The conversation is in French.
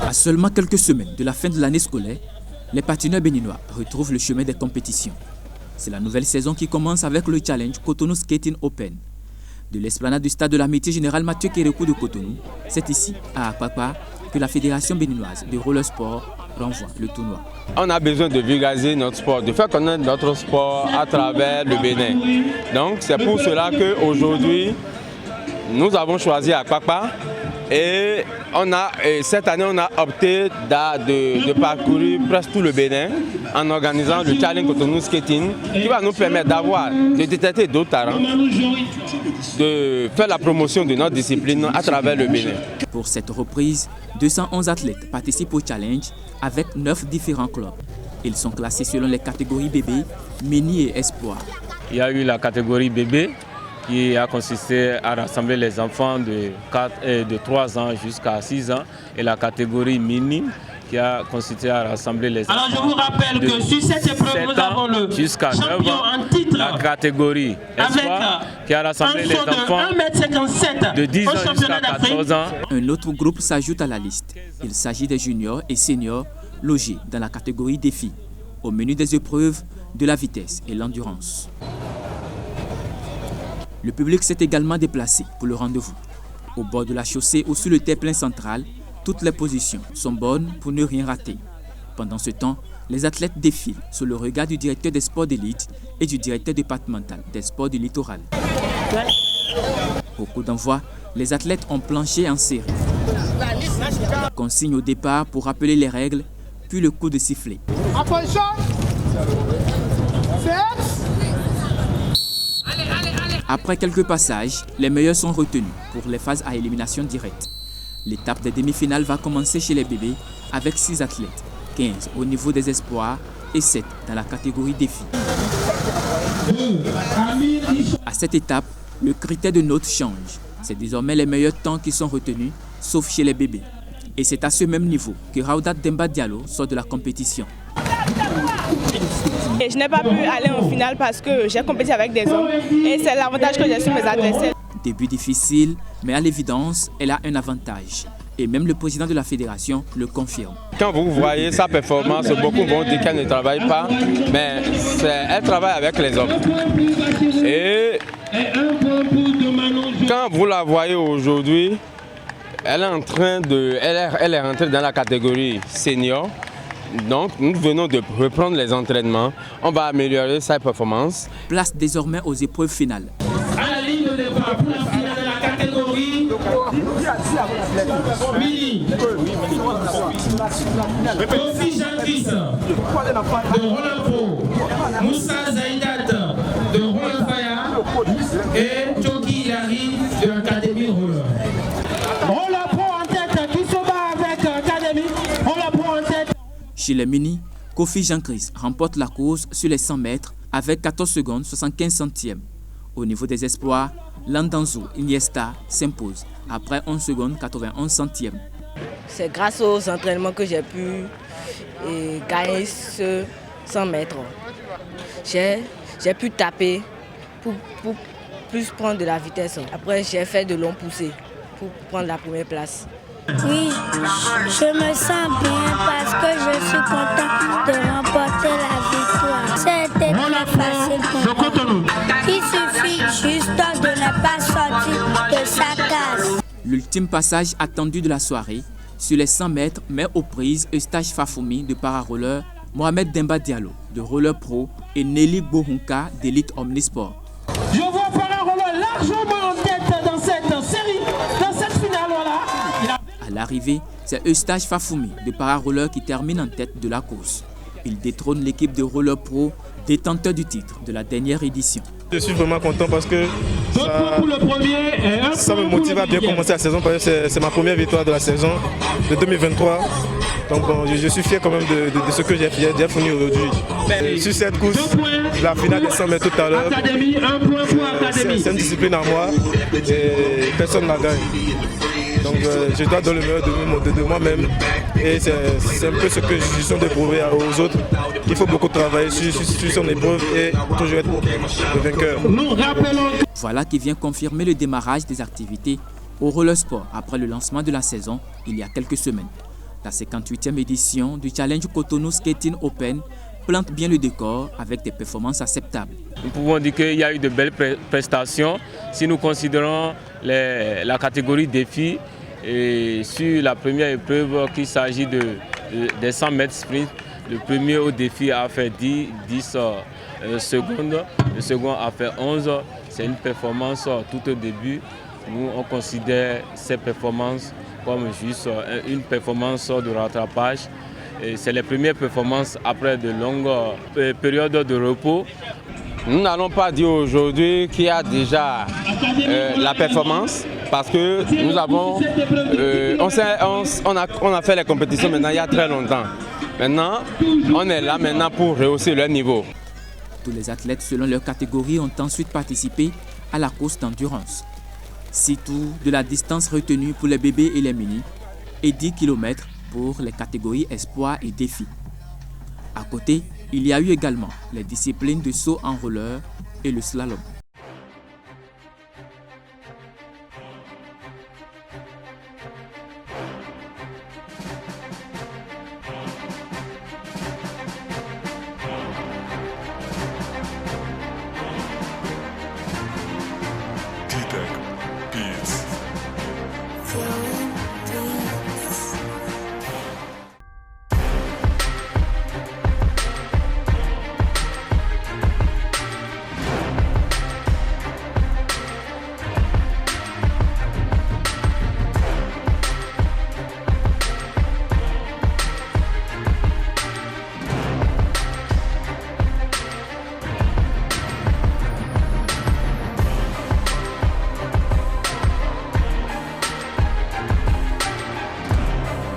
À seulement quelques semaines de la fin de l'année scolaire, les patineurs béninois retrouvent le chemin des compétitions. C'est la nouvelle saison qui commence avec le challenge Cotonou Skating Open. De l'esplanade du stade de l'amitié générale Mathieu Kérékou de Cotonou, c'est ici, à Akpakpa, que la Fédération béninoise de roller sport renvoie le tournoi. On a besoin de vulgariser notre sport, de faire connaître notre sport à travers le Bénin. Donc c'est pour cela qu'aujourd'hui, nous avons choisi Akpakpa et cette année on a opté de parcourir presque tout le Bénin en organisant le Challenge Cotonou Skating qui va nous permettre de détecter d'autres talents, de faire la promotion de notre discipline à travers le Bénin. Pour cette reprise, 211 athlètes participent au challenge avec 9 différents clubs. Ils sont classés selon les catégories bébé, mini et espoir. Il y a eu la catégorie bébé qui a consisté à rassembler les enfants de 3 ans jusqu'à 6 ans et la catégorie mini qui a consisté à rassembler les enfants. Alors je vous rappelle que sur cette épreuve, nous avons le jusqu'à 9 champion ans, en titre la catégorie espoir qui a rassemblé les enfants de 10 ans jusqu'à 14 ans. Un autre groupe s'ajoute à la liste. Il s'agit des juniors et seniors logés dans la catégorie défi. Au menu des épreuves, de la vitesse et l'endurance. Le public s'est également déplacé pour le rendez-vous. Au bord de la chaussée ou sur le terre-plein central, toutes les positions sont bonnes pour ne rien rater. Pendant ce temps, les athlètes défilent sous le regard du directeur des sports d'élite et du directeur départemental des sports du littoral. Au coup d'envoi, les athlètes ont planché en série. Consigne au départ pour rappeler les règles, puis le coup de sifflet. Après quelques passages, les meilleurs sont retenus pour les phases à élimination directe. L'étape des demi-finales va commencer chez les bébés avec 6 athlètes, 15 au niveau des espoirs et 7 dans la catégorie défi. À cette étape, le critère de note change. C'est désormais les meilleurs temps qui sont retenus, sauf chez les bébés. Et c'est à ce même niveau que Raoudat Demba Diallo sort de la compétition. Et je n'ai pas pu aller en finale parce que j'ai compéti avec des hommes et c'est l'avantage que j'ai sur mes adversaires. Début difficile, mais à l'évidence, elle a un avantage. Et même le président de la fédération le confirme. Quand vous voyez sa performance, beaucoup vont dire qu'elle ne travaille pas, mais elle travaille avec les hommes. Et quand vous la voyez aujourd'hui, elle est rentrée dans la catégorie senior. Donc nous venons de reprendre les entraînements. On va améliorer sa performance. Place désormais aux épreuves finales. À la ligne de départ pour la finale de la catégorie mini. Kofi Jean-Christ de Roland Pro, Moussa Zaïdat de Roland Faya et Choki Hilary de l'Académie Roller. Roland Pro en tête qui se bat avec Académie. Roland Pro en tête. Chez les mini, Kofi Jean-Christ remporte la course sur les 100 mètres avec 14 secondes 75 centièmes. Au niveau des espoirs, Landanzo Iniesta s'impose après 11 secondes 91 centièmes. C'est grâce aux entraînements que j'ai pu gagner ce 100 mètres. J'ai pu taper pour plus prendre de la vitesse. Après, j'ai fait de longs poussées pour prendre la première place. Oui, je me sens bien parce que je suis content de remporter la victoire. C'était très facile pour moi. Il suffit juste de ne pas sortir de sa case. L'ultime passage attendu de la soirée, sur les 100 mètres, met aux prises Eustache Fafoumi de para-roller, Mohamed Demba Diallo de Roller Pro et Nelly Bohunka d'Elite Omnisport. Je vois para-roller largement en tête dans cette série, dans cette finale-là. À l'arrivée, c'est Eustache Fafoumi de para-roller qui termine en tête de la course. Il détrône l'équipe de Roller Pro, détenteur du titre de la dernière édition. Je suis vraiment content parce que ça me motive à bien commencer la saison parce que c'est ma première victoire de la saison de 2023. Donc bon, je suis fier quand même de ce que j'ai fourni aujourd'hui. Sur cette course, la finale des 100 mètres tout à l'heure, c'est une discipline à moi et personne ne la gagne. Donc je dois donner le meilleur de moi-même et c'est un peu ce que je suis de prouver aux autres. Il faut beaucoup travailler sur son épreuve et toujours être le vainqueur. Voilà qui vient confirmer le démarrage des activités au roller sport après le lancement de la saison il y a quelques semaines. La 58e édition du Challenge Cotonou Skating Open plante bien le décor avec des performances acceptables. Nous pouvons dire qu'il y a eu de belles prestations. Si nous considérons la catégorie défi, et sur la première épreuve qu'il s'agit des 100 mètres sprint, le premier au défi a fait 10 secondes, le second a fait 11. C'est une performance tout au début. Nous, on considère ces performances comme juste une performance de rattrapage. C'est les premières performances après de longues périodes de repos. Nous n'allons pas dire aujourd'hui qu'il y a déjà la performance parce que nous avons, on a fait les compétitions maintenant il y a très longtemps. Maintenant, on est là maintenant pour rehausser leur niveau. Tous les athlètes selon leur catégorie ont ensuite participé à la course d'endurance. 6 tours de la distance retenue pour les bébés et les mini et 10 km pour les catégories espoir et défi. À côté, il y a eu également les disciplines de saut en roller et le slalom. Peace.